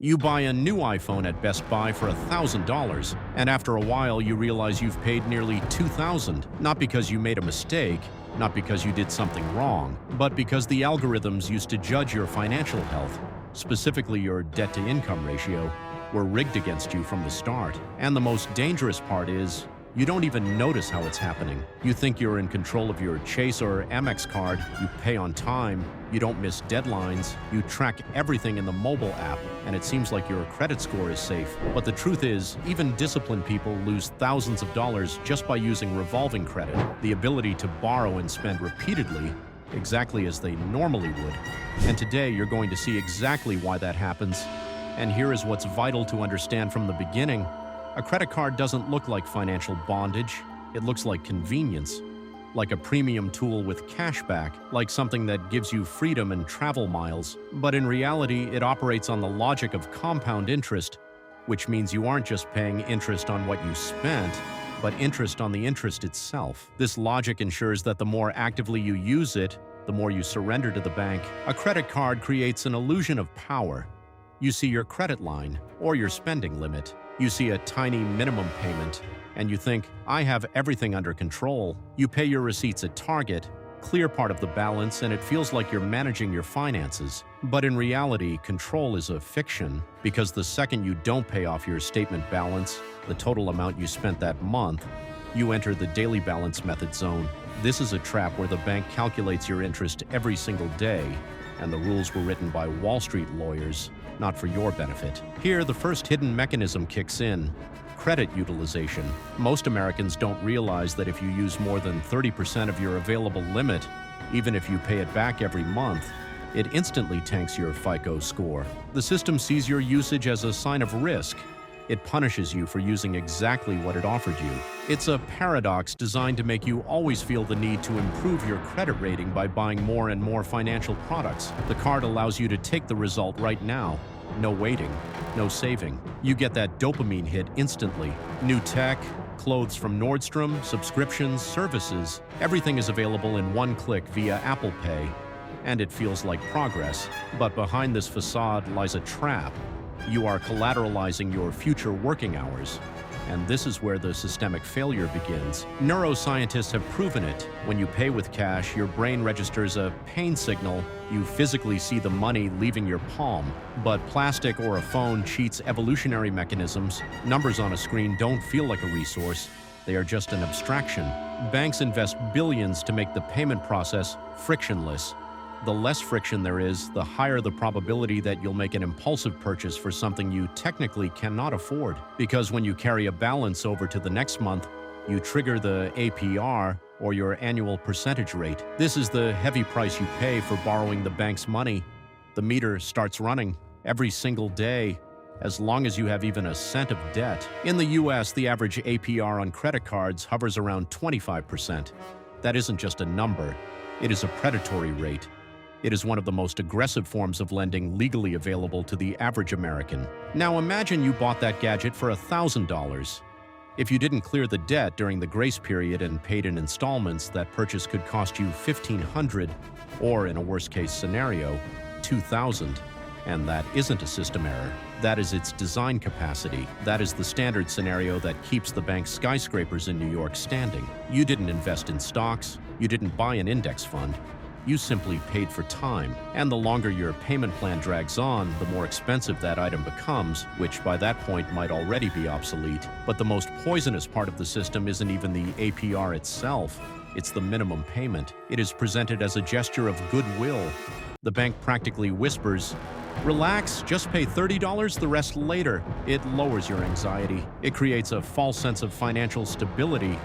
You buy a new iPhone at Best Buy for $1,000, and after a while you realize you've paid nearly $2,000, not because you made a mistake, not because you did something wrong, but because the algorithms used to judge your financial health, specifically your debt-to-income ratio, were rigged against you from the start. And the most dangerous part is, you don't even notice how it's happening. You think you're in control of your Chase or Amex card, you pay on time, you don't miss deadlines, you track everything in the mobile app, and it seems like your credit score is safe. But the truth is, even disciplined people lose thousands of dollars just by using revolving credit, the ability to borrow and spend repeatedly, exactly as they normally would. And today you're going to see exactly why that happens. And here is what's vital to understand from the beginning. A credit card doesn't look like financial bondage. It looks like convenience, like a premium tool with cashback, like something that gives you freedom and travel miles. But in reality, it operates on the logic of compound interest, which means you aren't just paying interest on what you spent, but interest on the interest itself. This logic ensures that the more actively you use it, the more you surrender to the bank. A credit card creates an illusion of power. You see your credit line or your spending limit. You see a tiny minimum payment, and you think, I have everything under control. You pay your receipts at Target, clear part of the balance, and it feels like you're managing your finances. But in reality, control is a fiction, because the second you don't pay off your statement balance, the total amount you spent that month, you enter the daily balance method zone. This is a trap where the bank calculates your interest every single day, and the rules were written by Wall Street lawyers, not for your benefit. Here, the first hidden mechanism kicks in: credit utilization. Most Americans don't realize that if you use more than 30% of your available limit, even if you pay it back every month, it instantly tanks your FICO score. The system sees your usage as a sign of risk. It punishes you for using exactly what it offered you. It's a paradox designed to make you always feel the need to improve your credit rating by buying more and more financial products. The card allows you to take the result right now. No waiting, no saving. You get that dopamine hit instantly. New tech, clothes from Nordstrom, subscriptions, services. Everything is available in one click via Apple Pay. And it feels like progress. But behind this facade lies a trap. You are collateralizing your future working hours. And this is where the systemic failure begins. Neuroscientists have proven it. When you pay with cash, your brain registers a pain signal. You physically see the money leaving your palm. But plastic or a phone cheats evolutionary mechanisms. Numbers on a screen don't feel like a resource. They are just an abstraction. Banks invest billions to make the payment process frictionless. The less friction there is, the higher the probability that you'll make an impulsive purchase for something you technically cannot afford. Because when you carry a balance over to the next month, you trigger the APR, or your annual percentage rate. This is the heavy price you pay for borrowing the bank's money. The meter starts running every single day, as long as you have even a cent of debt. In the US, the average APR on credit cards hovers around 25%. That isn't just a number, it is a predatory rate. It is one of the most aggressive forms of lending legally available to the average American. Now imagine you bought that gadget for $1,000. If you didn't clear the debt during the grace period and paid in installments, that purchase could cost you $1,500, or in a worst-case scenario, $2,000. And that isn't a system error. That is its design capacity. That is the standard scenario that keeps the bank's skyscrapers in New York standing. You didn't invest in stocks. You didn't buy an index fund. You simply paid for time. And the longer your payment plan drags on, the more expensive that item becomes, which by that point might already be obsolete. But the most poisonous part of the system isn't even the APR itself. It's the minimum payment. It is presented as a gesture of goodwill. The bank practically whispers, "Relax, just pay $30, the rest later." It lowers your anxiety. It creates a false sense of financial stability.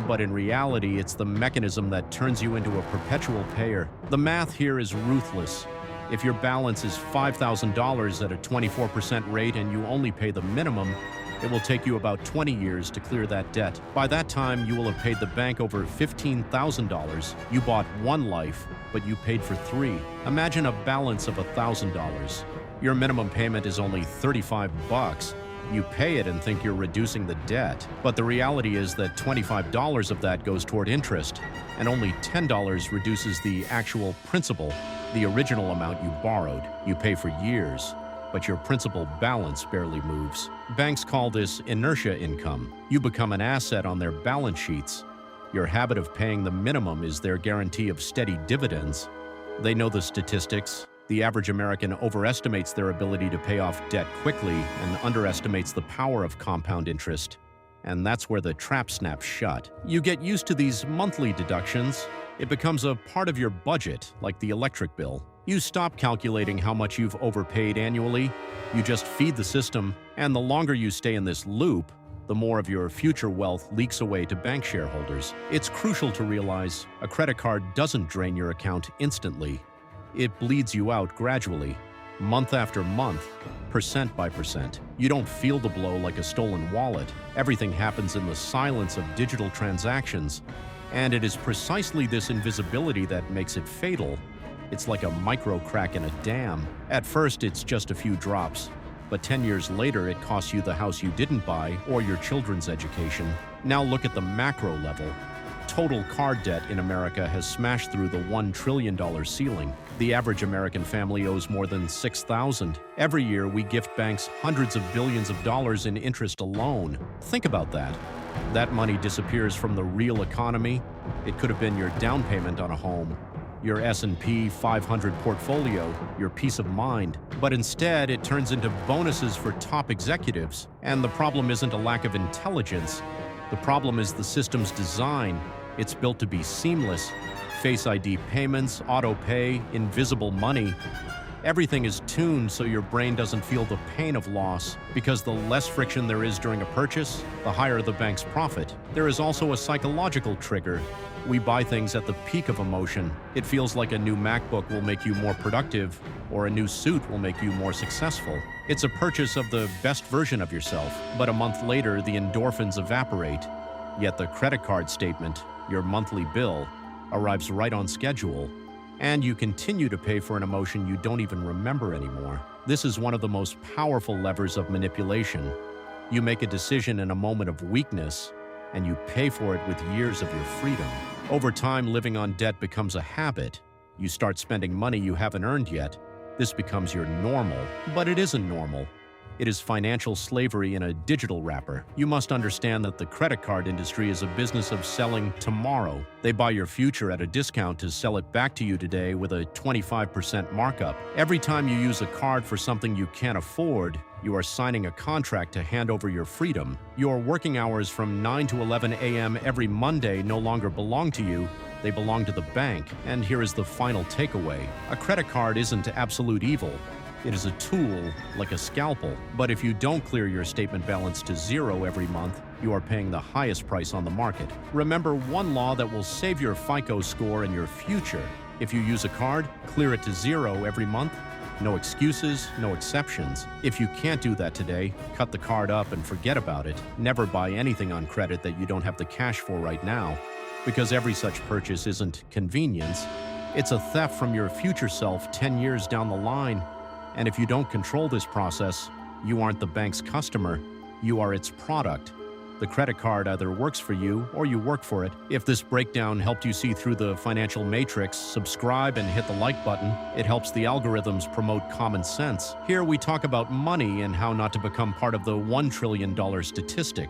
But in reality, it's the mechanism that turns you into a perpetual payer. The math here is ruthless. If your balance is $5,000 at a 24% rate and you only pay the minimum, it will take you about 20 years to clear that debt. By that time, you will have paid the bank over $15,000. You bought one life, but you paid for 3. Imagine a balance of $1,000. Your minimum payment is only $35. You pay it and think you're reducing the debt. But the reality is that $25 of that goes toward interest, and only $10 reduces the actual principal, the original amount you borrowed. You pay for years. but your principal balance barely moves. Banks call this inertia income. You become an asset on their balance sheets. Your habit of paying the minimum is their guarantee of steady dividends. They know the statistics. The average American overestimates their ability to pay off debt quickly and underestimates the power of compound interest. And that's where the trap snaps shut. You get used to these monthly deductions. It becomes a part of your budget, like the electric bill. You stop calculating how much you've overpaid annually. You just feed the system, and the longer you stay in this loop, the more of your future wealth leaks away to bank shareholders. It's crucial to realize a credit card doesn't drain your account instantly. It bleeds you out gradually, month after month, percent by percent. You don't feel the blow like a stolen wallet. Everything happens in the silence of digital transactions, and it is precisely this invisibility that makes it fatal. It's like a micro crack in a dam. At first, it's just a few drops, but 10 years later, it costs you the house you didn't buy or your children's education. Now look at the macro level. Total card debt in America has smashed through the $1 trillion ceiling. The average American family owes more than $6,000. Every year, we gift banks hundreds of billions of dollars in interest alone. Think about that. That money disappears from the real economy. It could have been your down payment on a home, your S&P 500 portfolio, your peace of mind. But instead, it turns into bonuses for top executives. And the problem isn't a lack of intelligence. The problem is the system's design. It's built to be seamless. Face ID payments, auto pay, invisible money. Everything is tuned so your brain doesn't feel the pain of loss, because the less friction there is during a purchase, the higher the bank's profit. There is also a psychological trigger. We buy things at the peak of emotion. It feels like a new MacBook will make you more productive, or a new suit will make you more successful. It's a purchase of the best version of yourself, but a month later, the endorphins evaporate. Yet the credit card statement, your monthly bill, arrives right on schedule, and you continue to pay for an emotion you don't even remember anymore. This is one of the most powerful levers of manipulation. You make a decision in a moment of weakness, and you pay for it with years of your freedom. Over time, living on debt becomes a habit. You start spending money you haven't earned yet. This becomes your normal, but it isn't normal. It is financial slavery in a digital wrapper. You must understand that the credit card industry is a business of selling tomorrow. They buy your future at a discount to sell it back to you today with a 25% markup. Every time you use a card for something you can't afford, you are signing a contract to hand over your freedom. Your working hours from 9 to 11 a.m. every Monday no longer belong to you. They belong to the bank. And here is the final takeaway. A credit card isn't absolute evil. It is a tool, like a scalpel. But if you don't clear your statement balance to zero every month, you are paying the highest price on the market. Remember one law that will save your FICO score and your future. If you use a card, clear it to zero every month. No excuses, no exceptions. If you can't do that today, cut the card up and forget about it. Never buy anything on credit that you don't have the cash for right now, because every such purchase isn't convenience. It's a theft from your future self 10 years down the line. And if you don't control this process, you aren't the bank's customer, you are its product. The credit card either works for you or you work for it. If this breakdown helped you see through the financial matrix, subscribe and hit the like button. It helps the algorithms promote common sense. Here we talk about money and how not to become part of the $1 trillion statistic.